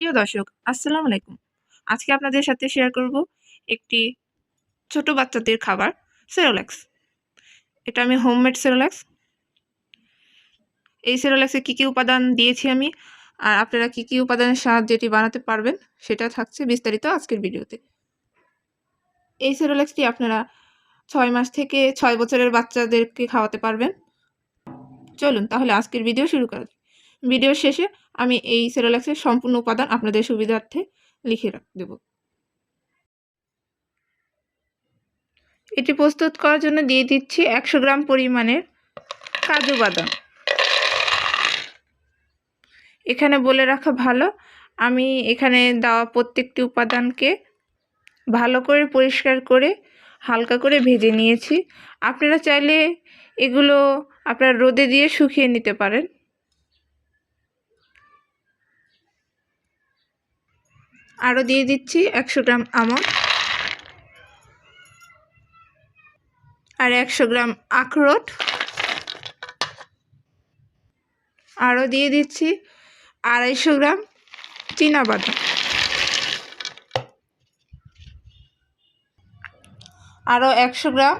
প্রিয় দর্শক, আসসালামু আলাইকুম। আজকে আপনাদের সাথে শেয়ার করব একটি ছোট বাচ্চাদের খাবার সেরেলাক্স। এটা আমি হোমমেড সেরেলাক্স। এই সেরেলাক্সে কী কী উপাদান দিয়েছি আমি, আর আপনারা কী কী উপাদানের সাহায্যে এটি বানাতে পারবেন সেটা থাকছে বিস্তারিত আজকের ভিডিওতে। এই সেরেলাক্সটি আপনারা 6 মাস থেকে 6 বছরের বাচ্চাদেরকে খাওয়াতে পারবেন। চলুন তাহলে আজকের ভিডিও শুরু করা যাক। ভিডিওর শেষে আমি এই সেরেলাক্সের সম্পূর্ণ উপাদান আপনাদের সুবিধার্থে লিখে দেব। এটি প্রস্তুত করার জন্য দিয়ে দিচ্ছি 100 গ্রাম পরিমাণের কাজু বাদাম। এখানে বলে রাখা ভালো, আমি এখানে দেওয়া প্রত্যেকটি উপাদানকে ভালো করে পরিষ্কার করে হালকা করে ভেজে নিয়েছি। আপনারা চাইলে এগুলো আপনারা রোদে দিয়ে শুকিয়ে নিতে পারেন। আরও দিয়ে দিচ্ছি 100 গ্রাম আমন্ড আর 100 গ্রাম আখরোট। আরও দিয়ে দিচ্ছি 250 গ্রাম চীনাবাদাম। আরও 100 গ্রাম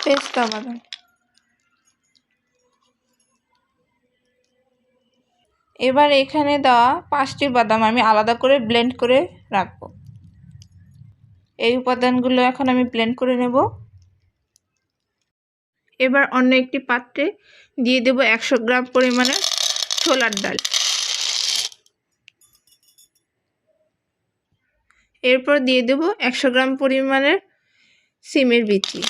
পেস্তা বাদাম। এবার এখানে দেওয়া 5টি বাদাম আমি আলাদা করে ব্লেন্ড করে রাখবো। এই উপাদানগুলো এখন আমি ব্লেন্ড করে নেব। এবার অন্য একটি পাত্রে দিয়ে দেব 100 গ্রাম পরিমাণের ছোলার ডাল। এরপর দিয়ে দেব 100 গ্রাম পরিমাণের সিমের বিচি।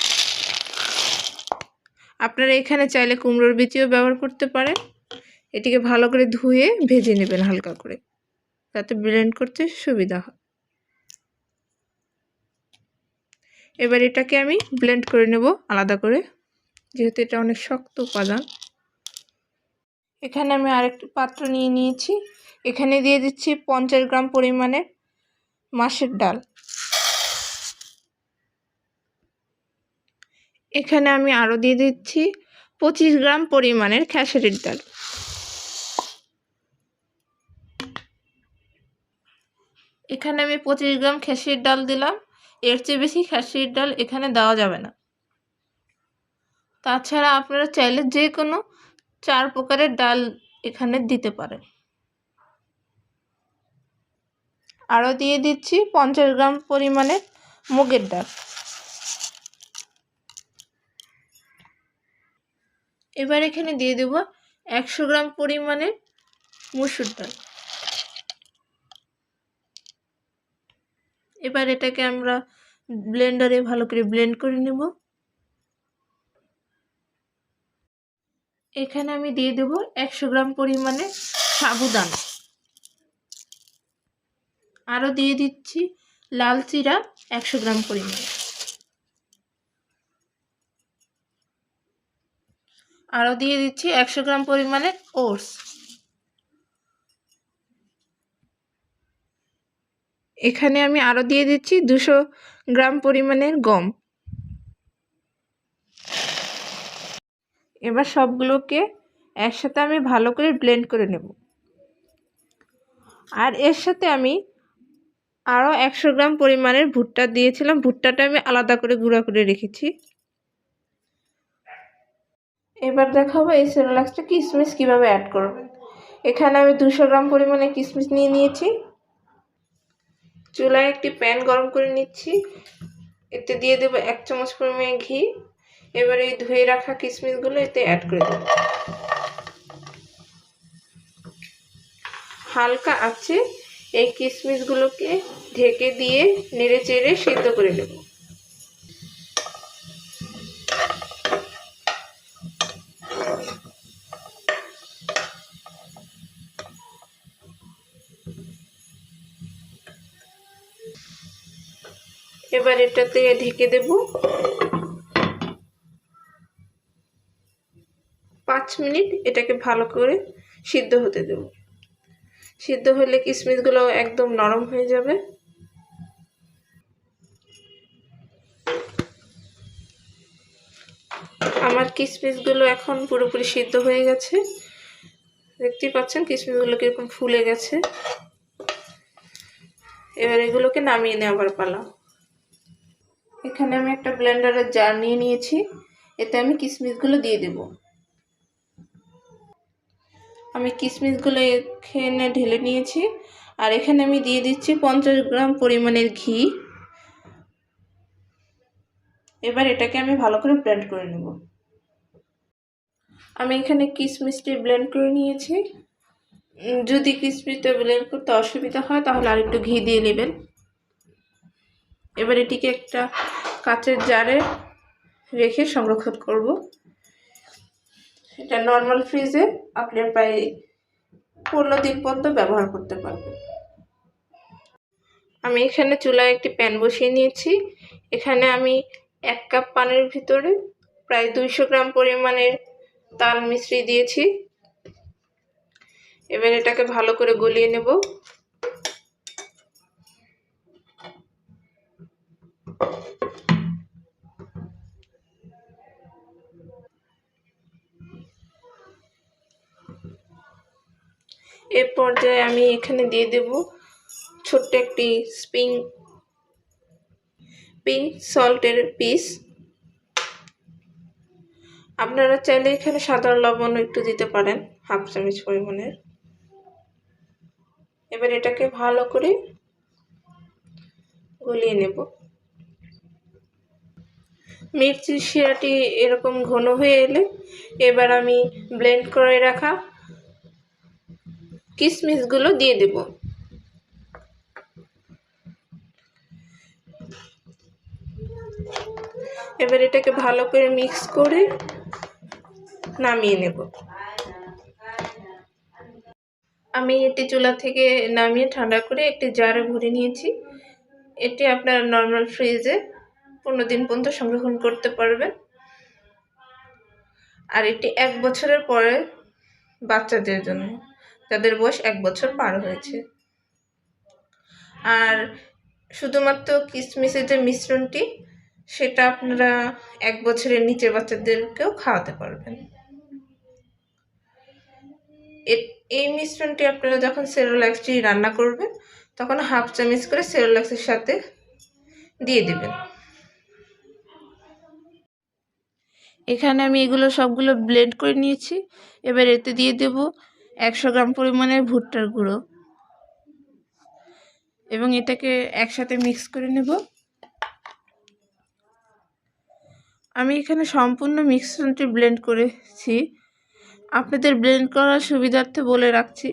আপনারা এখানে চাইলে কুমড়োর বিচিও ব্যবহার করতে পারেন। এটিকে ভালো করে ধুয়ে ভেজে নেবেন হালকা করে, যাতে ব্লেন্ড করতে সুবিধা হয়। এবার এটাকে আমি ব্লেন্ড করে নেব আলাদা করে, যেহেতু এটা অনেক শক্ত উপাদান। এখানে আমি আরেকটি পাত্র নিয়ে নিয়েছি। এখানে দিয়ে দিচ্ছি 50 গ্রাম পরিমাণের মাছের ডাল। এখানে আমি আরও দিয়ে দিচ্ছি 25 গ্রাম পরিমাণের খেসারির ডাল। এখানে আমি 25 গ্রাম খেসারির ডাল দিলাম। এর চেয়ে বেশি খেসারির ডাল এখানে দেওয়া যাবে না। তাছাড়া আপনারা চাইলে যে কোনো 4 প্রকারের ডাল এখানে দিতে পারেন। আরও দিয়ে দিচ্ছি 50 গ্রাম পরিমাণের মুগের ডাল। এবার এখানে দিয়ে দেব 100 গ্রাম পরিমাণের মসুর ডাল। এবার এটাকে আমরা ব্লেন্ডারে ভালো করে ব্লেন্ড করে নেব। এখানে আমি দিয়ে দেব 100 গ্রাম পরিমাণে সাবুদানা। আরও দিয়ে দিচ্ছি লাল চিরা 100 গ্রাম পরিমাণে। আরও দিয়ে দিচ্ছি 100 গ্রাম পরিমাণে ওটস। এখানে আমি আরও দিয়ে দিচ্ছি 200 গ্রাম পরিমাণের গম। এবার সবগুলোকে একসাথে আমি ভালো করে ব্লেন্ড করে নেব। আর এর সাথে আমি আরও 100 গ্রাম পরিমাণের ভুট্টা দিয়েছিলাম। ভুট্টাটা আমি আলাদা করে গুঁড়া করে রেখেছি। এবার দেখাবো এই সেরেলাক্সটা কিশমিশ কীভাবে অ্যাড করবেন। এখানে আমি 200 গ্রাম পরিমাণে কিশমিশ নিয়ে নিয়েছি। চুলায় একটি প্যান গরম করে নিচ্ছি। এতে দিয়ে দেবো 1 চামচ পরিমাণে ঘি। এবার এই ধুয়ে রাখা কিশমিশগুলো এতে অ্যাড করে দেব। হালকা আছে এই কিশমিশগুলোকে ঢেকে দিয়ে নেড়ে চেড়ে সিদ্ধ করে নেব। এবার এটাতে ঢেকে দেব। 5 মিনিট এটাকে ভালো করে সিদ্ধ হতে দেব। সিদ্ধ হলে কিশমিশগুলো একদম নরম হয়ে যাবে। আমার কিশমিশগুলো এখন পুরোপুরি সিদ্ধ হয়ে গেছে। দেখতেই পাচ্ছেন কিশমিশগুলো কিরকম ফুলে গেছে। এবার এগুলোকে নামিয়ে নেওয়ার পালা। এখানে আমি একটা ব্লেন্ডারের জার নিয়ে নিয়েছি, এতে আমি কিশমিশগুলো দিয়ে দেব। আমি কিশমিশগুলো এখানে ঢেলে নিয়েছি, আর এখানে আমি দিয়ে দিচ্ছি 50 গ্রাম পরিমাণের ঘি। এবার এটাকে আমি ভালো করে ব্লেন্ড করে নেব। আমি এখানে কিশমিশটি ব্লেন্ড করে নিয়েছি। যদি কিশমিশটা ব্লেন্ড করতে অসুবিধা হয় তাহলে আরেকটু ঘি দিয়ে নেবেন। এবার এটিকে একটা কাচের জারে রেখে সংরক্ষণ করব। এটা নর্মাল ফ্রিজে আপনি প্রায় 15 দিন পর্যন্ত ব্যবহার করতে পারবেন। আমি এখানে চুলায় একটি প্যান বসিয়ে নিয়েছি। এখানে আমি 1 কাপ পানির ভিতরে প্রায় 200 গ্রাম পরিমাণের তাল মিশ্রি দিয়েছি। এবার এটাকে ভালো করে গলিয়ে নেব। এর পর্যায়ে আমি এখানে দিয়ে দেব ছোট্ট একটি পিঙ্ক সল্টের পিস। আপনারা চাইলে এখানে সাধারণ লবণ একটু দিতে পারেন, 1/2 চামচ পরিমাণের। এবার এটাকে ভালো করে গলিয়ে নেব। মির্চির শিরাটি এরকম ঘন হয়ে এলে এবার আমি ব্লেন্ড করে রাখা কিশমিশগুলো দিয়ে দেব। এবার এটাকে ভালো করে মিক্স করে নামিয়ে নেব। আমি এটি চুলা থেকে নামিয়ে ঠান্ডা করে একটি জারে ভরে নিয়েছি। এটি আপনারা নর্মাল ফ্রিজে 15 দিন পর্যন্ত সংরক্ষণ করতে পারবেন। আর এটি 1 বছরের পরে বাচ্চাদের জন্য, যাদের বয়স 1 বছর পার হয়েছে। আর শুধুমাত্র কিশমিশের যে মিশ্রণটি, সেটা আপনারা 1 বছরের নিচের বাচ্চাদেরকেও খাওয়াতে পারবেন। এই মিশ্রণটি আপনারা যখন সেরেলাক্সটি রান্না করবেন তখন 1/2 চামচ করে সেরেলাক্সের সাথে দিয়ে দেবেন। এখানে আমি এগুলো সবগুলো ব্লেন্ড করে নিয়েছি। এবার এতে দিয়ে দেব 100 গ্রাম পরিমাণের ভুট্টার গুঁড়ো এবং এটাকে একসাথে মিক্স করে নেব। আমি এখানে সম্পূর্ণ মিশ্রণটি ব্লেন্ড করেছি। আপনাদের ব্লেন্ড করার সুবিধার্থে বলে রাখছি,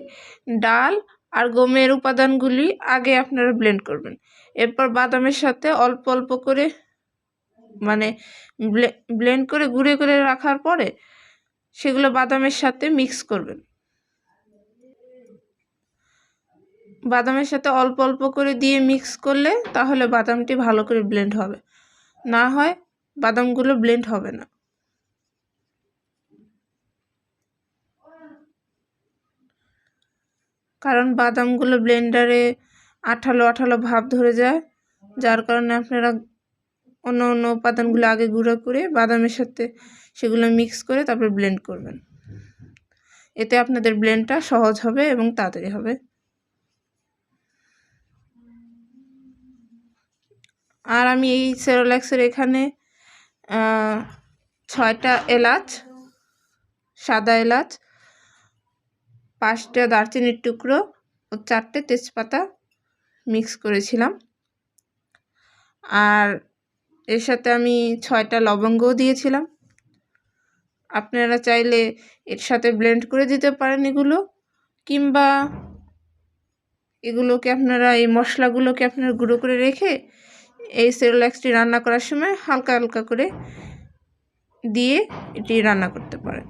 ডাল আর গমের উপাদানগুলি আগে আপনারা ব্লেন্ড করবেন। এরপর বাদামের সাথে অল্প অল্প করে ব্লেন্ড করে গুঁড়ো করে রাখার পরে সেগুলো বাদামের সাথে মিক্স করবেন। বাদামের সাথে অল্প অল্প করে দিয়ে মিক্স করলে তাহলে বাদামটি ভালো করে ব্লেন্ড হবে, না হয় বাদামগুলো ব্লেন্ড হবে না। কারণ বাদামগুলো ব্লেন্ডারে আঠালো আঠালো ভাব ধরে যায়, যার কারণে আপনারা অন্য অন্য উপাদানগুলো আগে গুঁড়ো করে বাদামের সাথে সেগুলো মিক্স করে তারপর ব্লেন্ড করবেন। এতে আপনাদের ব্লেন্ডটা সহজ হবে এবং তাড়াতাড়ি হবে। আর আমি এই সেরেলাক্সের এখানে 6টা এলাচ, সাদা এলাচ, 5টা দারচিনির টুকরো ও 4টে তেজপাতা মিক্স করেছিলাম। আর এর সাথে আমি 6টা লবঙ্গও দিয়েছিলাম। আপনারা চাইলে এর সাথে ব্লেন্ড করে দিতে পারেন এগুলো, কিংবা এগুলোকে আপনারা এই মশলাগুলোকে আপনারা গুঁড়ো করে রেখে এই সেরেলাক্সটি রান্না করার সময় হালকা হালকা করে দিয়ে এটি রান্না করতে পারেন।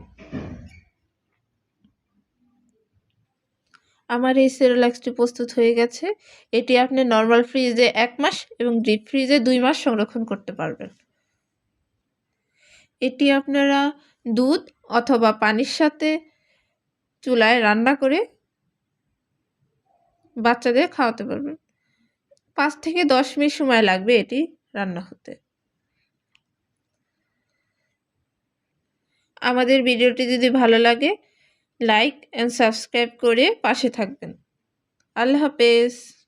আমার এই সেরেলাক্সটি প্রস্তুত হয়ে গেছে। এটি আপনি নর্মাল ফ্রিজে 1 মাস এবং ডিপ ফ্রিজে 2 মাস সংরক্ষণ করতে পারবেন। এটি আপনারা দুধ অথবা পানির সাথে চুলায় রান্না করে বাচ্চাদের খাওয়াতে পারবেন। 5 থেকে 10 মিনিট সময় লাগবে এটি রান্না হতে। আমাদের ভিডিওটি যদি ভালো লাগে লাইক অ্যান্ড সাবস্ক্রাইব করে পাশে থাকবেন। আল্লাহ হাফেজ।